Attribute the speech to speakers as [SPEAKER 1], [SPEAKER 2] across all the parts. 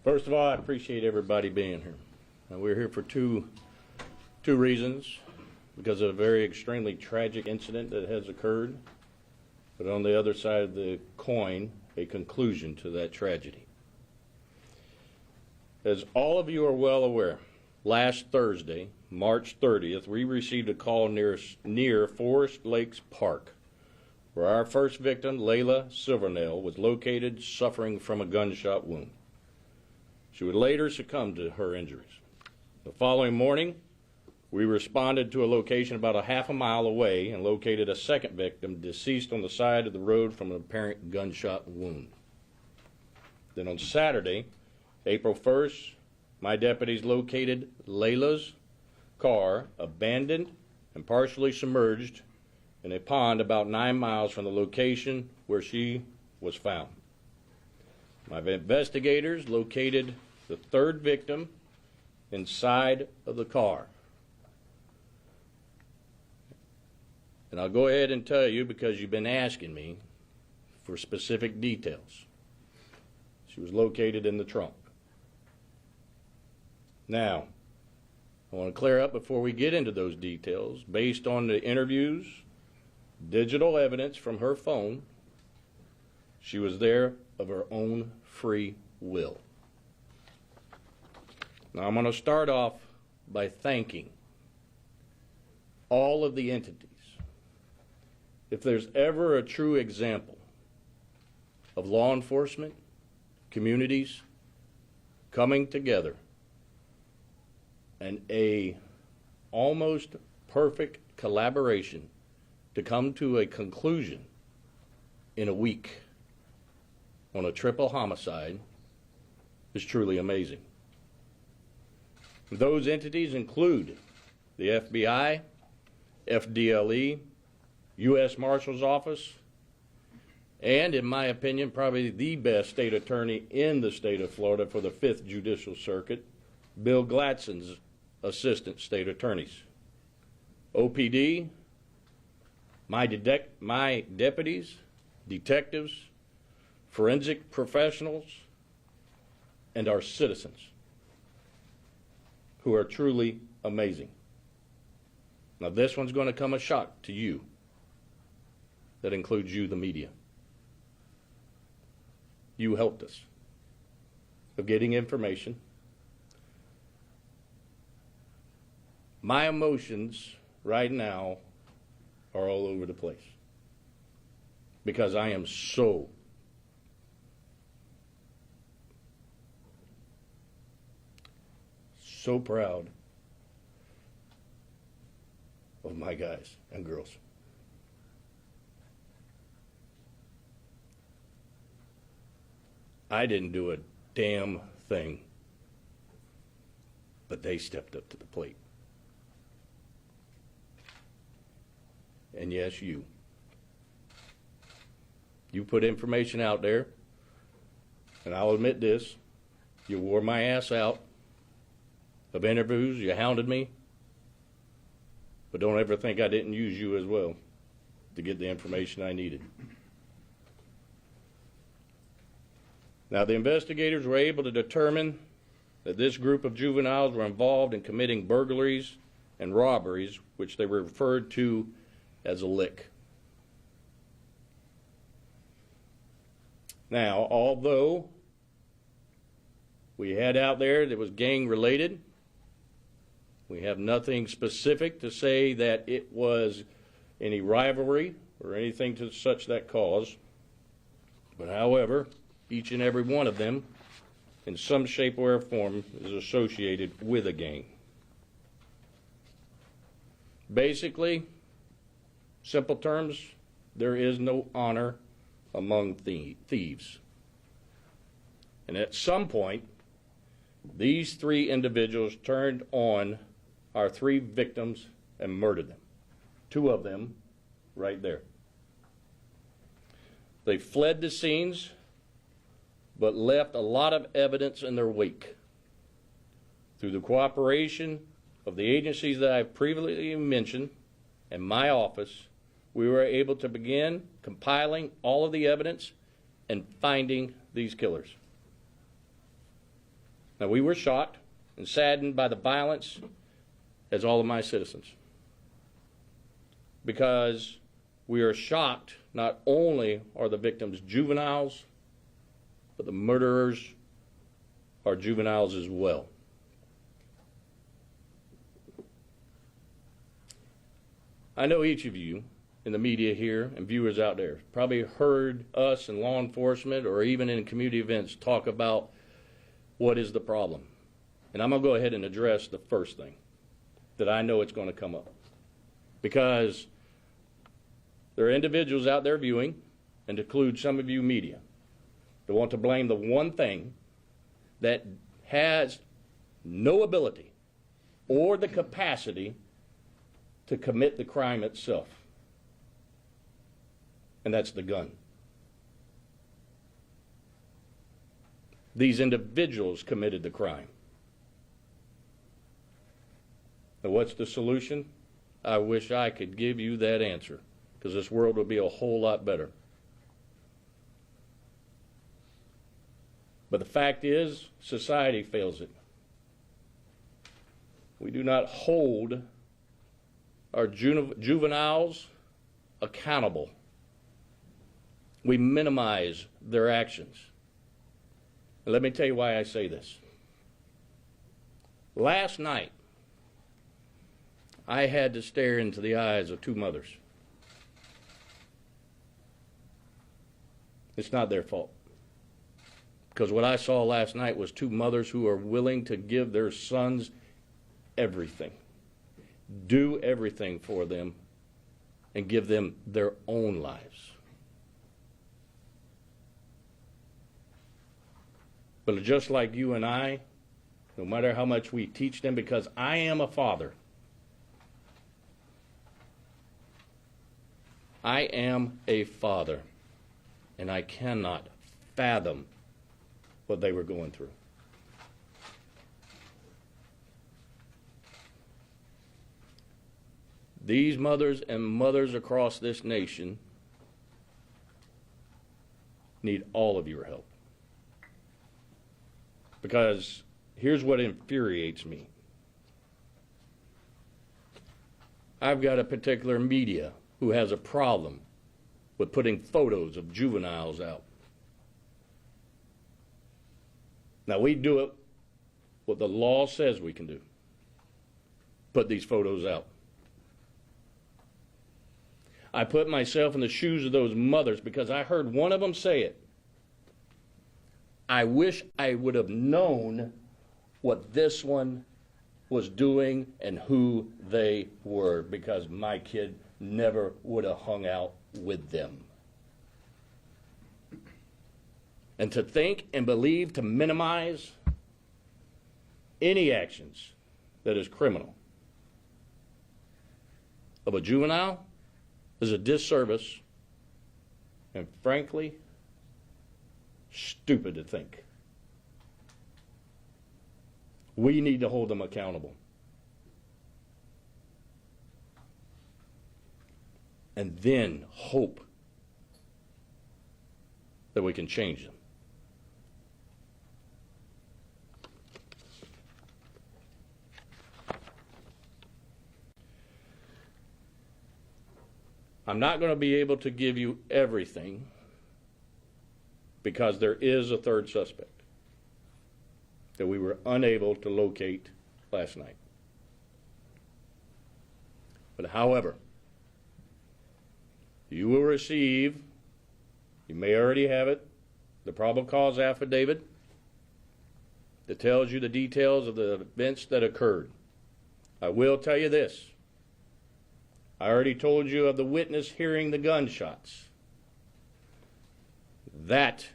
[SPEAKER 1] First of all, I appreciate everybody being here. Now, we're here for two reasons, because of a very extremely tragic incident that has occurred, but on the other side of the coin, a conclusion to that tragedy. As all of you are well aware, last Thursday, March 30th, we received a call near Forest Lakes Park, where our first victim, Layla Silvernail, was located suffering from a gunshot wound. She would later succumb to her injuries. The following morning, we responded to a location about a half a mile away and located a second victim deceased on the side of the road from an apparent gunshot wound. Then on Saturday, April 1st, my deputies located Layla's car abandoned and partially submerged in a pond about 9 miles from the location where she was found. My investigators located the third victim inside of the car. And I'll go ahead and tell you, because you've been asking me for specific details. She was located in the trunk. Now, I want to clear up before we get into those details, based on the interviews, digital evidence from her phone, she was there of her own free will. Now, I'm going to start off by thanking all of the entities. If there's ever a true example of law enforcement, communities coming together and a almost perfect collaboration to come to a conclusion in a week on a triple homicide, is truly amazing. Those entities include the FBI, FDLE, U.S. Marshal's Office, and, in my opinion, probably the best state attorney in the state of Florida for the 5th Judicial Circuit, Bill Gladson's assistant state attorneys. OPD, my deputies, detectives, forensic professionals, and our citizens, who are truly amazing. Now, this one's going to come a shock to you. That includes you, the media. You helped us of getting information. My emotions right now are all over the place because I am so proud of my guys and girls. I didn't do a damn thing, but they stepped up to the plate. And yes, you put information out there, and I'll admit this, you wore my ass out of interviews, you hounded me, but don't ever think I didn't use you as well to get the information I needed. Now, the investigators were able to determine that this group of juveniles were involved in committing burglaries and robberies, which they were referred to as a lick. Now, although we had out there that was gang-related, we have nothing specific to say that it was any rivalry or anything to such that cause. But however, each and every one of them, in some shape or form, is associated with a gang. Basically, simple terms, there is no honor among thieves. And at some point, these three individuals turned on our three victims and murdered them. Two of them right there. They fled the scenes, but left a lot of evidence in their wake. Through the cooperation of the agencies that I've previously mentioned and my office, we were able to begin compiling all of the evidence and finding these killers. Now, we were shocked and saddened by the violence, as all of my citizens, because we are shocked not only are the victims juveniles, but the murderers are juveniles as well. I know each of you in the media here and viewers out there probably heard us in law enforcement or even in community events talk about what is the problem. And I'm going to go ahead and address the first thing that I know it's going to come up. Because there are individuals out there viewing, and to include some of you media, that want to blame the one thing that has no ability or the capacity to commit the crime itself. And that's the gun. These individuals committed the crime. And what's the solution? I wish I could give you that answer, because this world would be a whole lot better. But the fact is, society fails it. We do not hold our juveniles accountable. We minimize their actions. And let me tell you why I say this. Last night, I had to stare into the eyes of two mothers. It's not their fault. Because what I saw last night was two mothers who are willing to give their sons everything, do everything for them, and give them their own lives. But just like you and I, no matter how much we teach them, because I am a father, I am a father, and I cannot fathom what they were going through. These mothers and mothers across this nation need all of your help. Because here's what infuriates me. I've got a particular media who has a problem with putting photos of juveniles out. Now, we do it what the law says we can do. Put these photos out. I put myself in the shoes of those mothers because I heard one of them say it. I wish I would have known what this one was doing and who they were, because my kid never would have hung out with them. And to think and believe to minimize any actions that is criminal of a juvenile is a disservice, and frankly, stupid to think. We need to hold them accountable. And then hope that we can change them. I'm not going to be able to give you everything because there is a third suspect that we were unable to locate last night. But however, you will receive, you may already have it, the probable cause affidavit that tells you the details of the events that occurred. I will tell you this. I already told you of the witness hearing the gunshots. That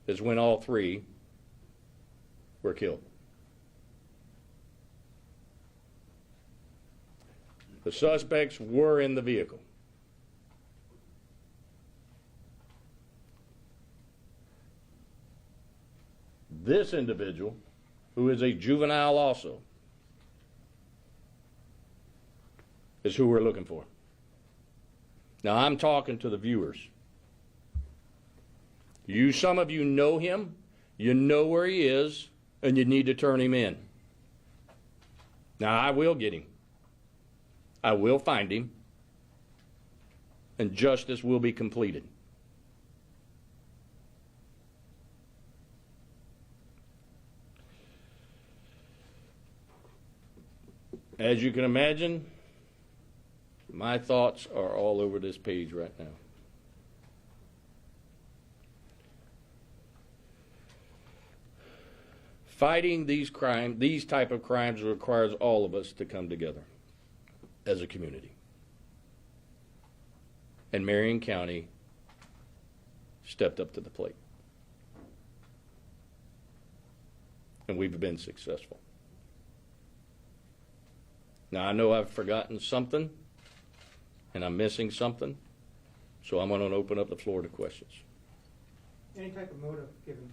[SPEAKER 1] is when all three were killed. The suspects were in the vehicle. This individual, who is a juvenile also, is who we're looking for. Now, I'm talking to the viewers. Some of you know him. You know where he is. and you need to turn him in. Now, I will get him. I will find him, and justice will be completed. As you can imagine, my thoughts are all over this page right now. Fighting these type of crimes requires all of us to come together as a community. And Marion County stepped up to the plate. And we've been successful. Now, I know I've forgotten something, and I'm missing something, so I'm going to open up the floor to questions.
[SPEAKER 2] Any type of motive given?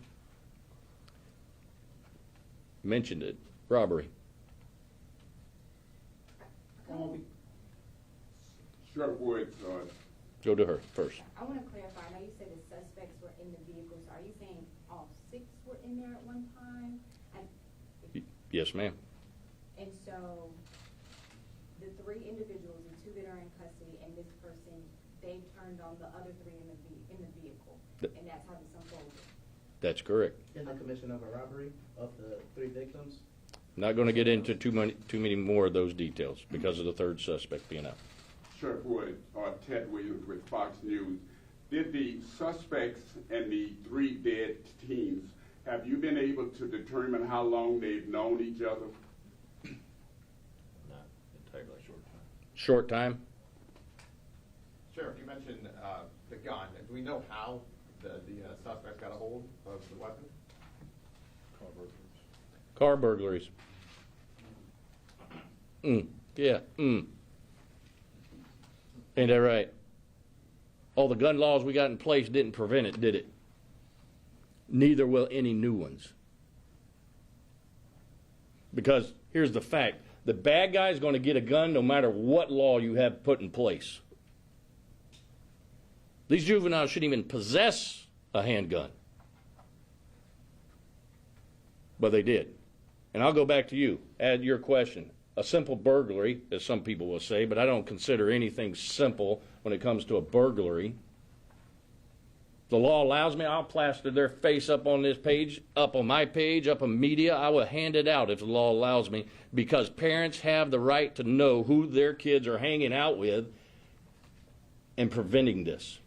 [SPEAKER 1] Mentioned it. Robbery.
[SPEAKER 3] Sheriff Woods.
[SPEAKER 1] Go to her first.
[SPEAKER 4] I want to clarify. I know you said the suspects were in the vehicle, so are you saying all 6 were in there at one time?
[SPEAKER 1] Yes, ma'am.
[SPEAKER 4] And so the 3 individuals, the 2 that are in custody, and this person, they turned on the other 3 in the vehicle, and that's how this unfolded.
[SPEAKER 1] That's correct.
[SPEAKER 5] In the commission of a robbery of the 3 victims?
[SPEAKER 1] Not going to get into too many more of those details because of the 3rd suspect being out.
[SPEAKER 3] Sheriff Woods, Ted Williams with Fox News. Did the suspects and the 3 dead teens, have you been able to determine how long they've known each other?
[SPEAKER 6] Not entirely short time.
[SPEAKER 1] Short time?
[SPEAKER 6] Sheriff, you mentioned the gun. Do we know how the suspects got a hold of the weapon?
[SPEAKER 1] Car burglaries. Yeah. Ain't that right? All the gun laws we got in place didn't prevent it, did it? Neither will any new ones. Because here's the fact. The bad guy's going to get a gun no matter what law you have put in place. These juveniles shouldn't even possess a handgun. But they did. And I'll go back to you, add your question. A simple burglary, as some people will say, but I don't consider anything simple when it comes to a burglary. The law allows me, I'll plaster their face up on this page, up on my page, up on media. I will hand it out if the law allows me, because parents have the right to know who their kids are hanging out with and preventing this.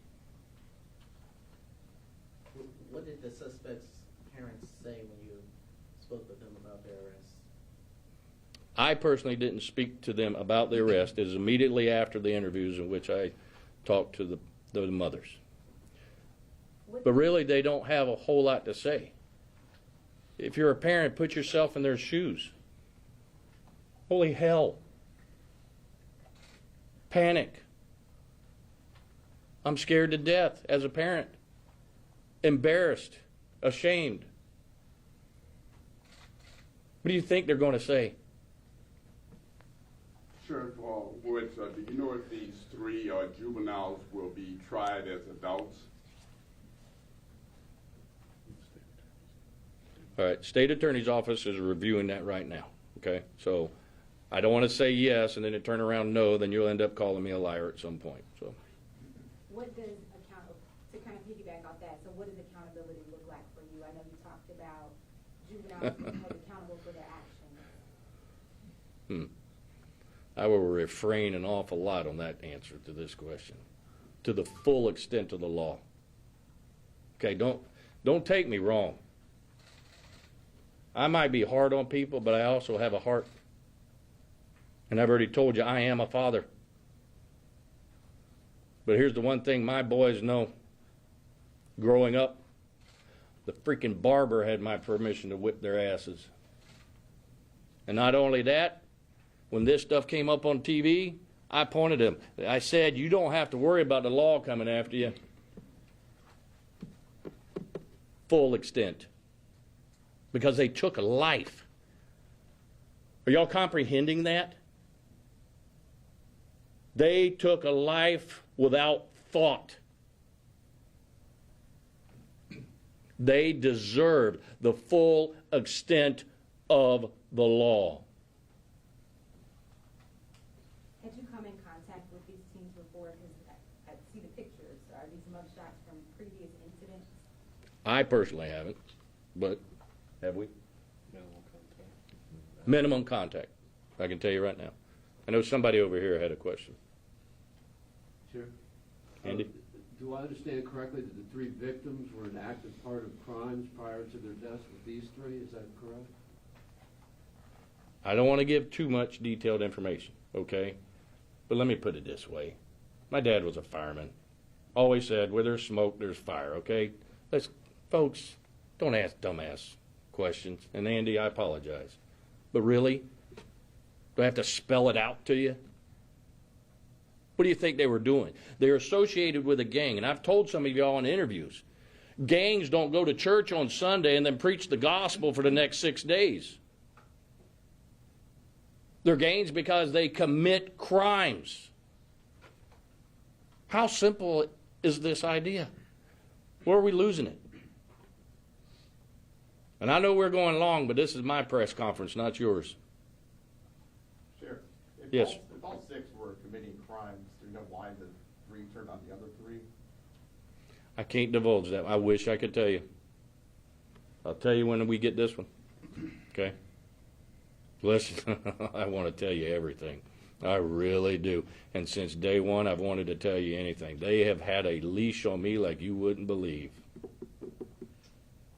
[SPEAKER 5] What did the suspect's parents say when you spoke with them about their arrest?
[SPEAKER 1] I personally didn't speak to them about the arrest. It was immediately after the interviews in which I talked to the mothers. But really, they don't have a whole lot to say. If you're a parent, put yourself in their shoes. Holy hell. Panic. I'm scared to death as a parent. Embarrassed. Ashamed. What do you think they're going to say?
[SPEAKER 3] Sheriff Woods, do you know if these 3 juveniles will be tried as adults?
[SPEAKER 1] All right, State Attorney's Office is reviewing that right now, okay? So I don't want to say yes and then it turn around no, then you'll end up calling me a liar at some point. So,
[SPEAKER 4] What does to kind of piggyback off that, so what does accountability look like for you? I know you talked about juveniles being held accountable for their actions.
[SPEAKER 1] I will refrain an awful lot on that answer to this question, to the full extent of the law. Okay, don't take me wrong. I might be hard on people, but I also have a heart. And I've already told you, I am a father. But here's the one thing my boys know. Growing up, the freaking barber had my permission to whip their asses. And not only that, when this stuff came up on TV, I pointed them. I said, you don't have to worry about the law coming after you. Full extent. Because they took a life. Are y'all comprehending that? They took a life without thought. They deserved the full extent of the law.
[SPEAKER 4] Had you come in contact with these teens before? Because I see the pictures. Are these mugshots from previous incidents?
[SPEAKER 1] I personally haven't, but have we? Minimum contact. I can tell you right now. I know somebody over here had a question.
[SPEAKER 7] Sure.
[SPEAKER 1] Andy?
[SPEAKER 7] Do I understand correctly that the 3 victims were an active part of crimes prior to their deaths with these 3? Is that correct?
[SPEAKER 1] I don't want to give too much detailed information, okay? But let me put it this way. My dad was a fireman. Always said, where there's smoke, there's fire, okay? Folks, don't ask dumbass questions. And Andy, I apologize. But really? Do I have to spell it out to you? What do you think they were doing? They're associated with a gang. And I've told some of y'all in interviews, gangs don't go to church on Sunday and then preach the gospel for the next 6 days. They're gangs because they commit crimes. How simple is this idea? Where are we losing it? And I know we're going long, but this is my press conference, not yours.
[SPEAKER 6] Sure.
[SPEAKER 1] Yes.
[SPEAKER 6] If all 6 were committing crimes, do you know why the 3 turned on the other 3?
[SPEAKER 1] I can't divulge that. I wish I could tell you. I'll tell you when we get this one. Okay? Listen, I want to tell you everything. I really do. And since day one, I've wanted to tell you anything. They have had a leash on me like you wouldn't believe.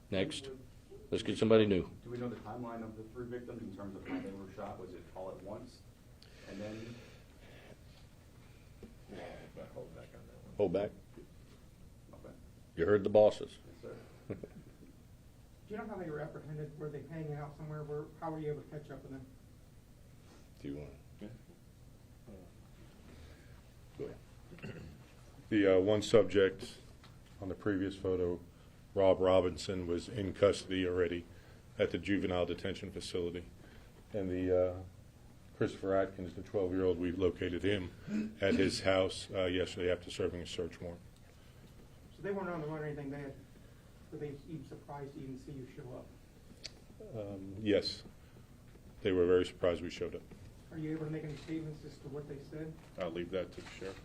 [SPEAKER 1] Next. Let's get somebody new.
[SPEAKER 8] Do we know the timeline of the 3 victims in terms of how they were shot? Was it all at once? And then?
[SPEAKER 6] Hold back on that one.
[SPEAKER 1] Hold back.
[SPEAKER 8] Okay.
[SPEAKER 1] You heard the bosses.
[SPEAKER 8] Yes, sir.
[SPEAKER 2] Do you know how they were apprehended? Were they hanging out somewhere? How were you able to catch up with them?
[SPEAKER 1] Do you want to? Go ahead.
[SPEAKER 9] The one subject on the previous photo, Rob Robinson, was in custody already at the juvenile detention facility. And the Christopher Atkins, the 12-year-old, we located him at his house yesterday after serving a search warrant.
[SPEAKER 2] So they weren't on the run or anything. Were they even surprised to even see you show up?
[SPEAKER 9] Yes, they were very surprised we showed up.
[SPEAKER 2] Are you able to make any statements as to what they said?
[SPEAKER 9] I'll leave that to the sheriff.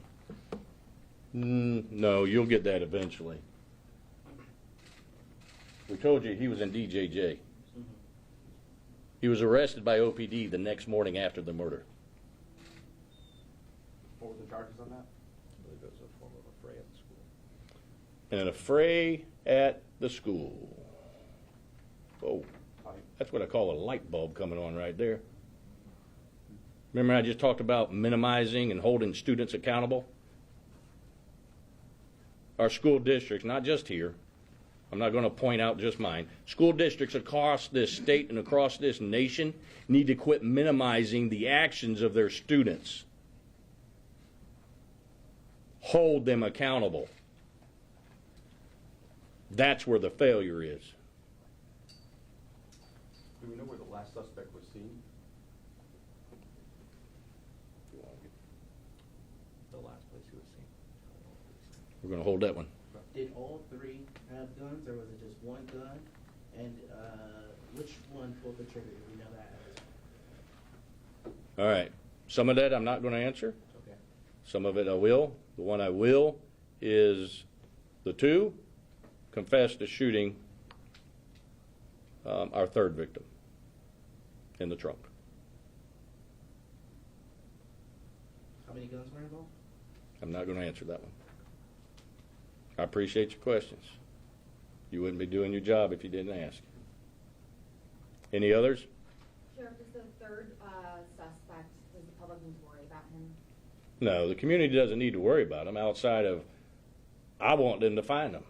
[SPEAKER 1] No, you'll get that eventually. We told you he was in DJJ. He was arrested by OPD the next morning after the murder.
[SPEAKER 6] What were the charges on that?
[SPEAKER 8] I believe it was a form of a fray at the school.
[SPEAKER 1] An affray at the school. Oh, that's what I call a light bulb coming on right there. Remember I just talked about minimizing and holding students accountable? Our school districts, not just here, I'm not going to point out just mine, school districts across this state and across this nation need to quit minimizing the actions of their students. Hold them accountable. That's where the failure is.
[SPEAKER 8] Do we know where the last suspect was seen? The last place he was seen.
[SPEAKER 1] We're going to hold that one.
[SPEAKER 5] Did all 3 have guns, or was it just one gun? And which one pulled the trigger? Do we know that?
[SPEAKER 1] All right. Some of that I'm not going to answer.
[SPEAKER 5] Okay.
[SPEAKER 1] Some of it I will. The one I will is the 2 confessed to shooting our 3rd victim in the trunk.
[SPEAKER 5] How many guns were involved?
[SPEAKER 1] I'm not going to answer that one. I appreciate your questions. You wouldn't be doing your job if you didn't ask. Any others?
[SPEAKER 4] Sheriff, is the 3rd suspect, does the public need to worry about him?
[SPEAKER 1] No, the community doesn't need to worry about them outside of I want them to find them.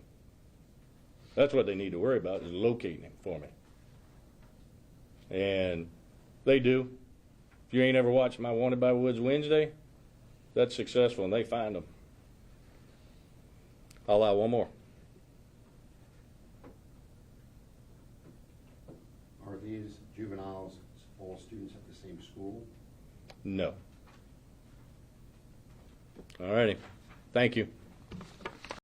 [SPEAKER 1] That's what they need to worry about, is locating him for me. And they do. If you ain't ever watched my Wanted by Woods Wednesday, that's successful and they find them. I'll allow one more.
[SPEAKER 10] Are these juveniles all students at the same school?
[SPEAKER 1] No. All righty. Thank you.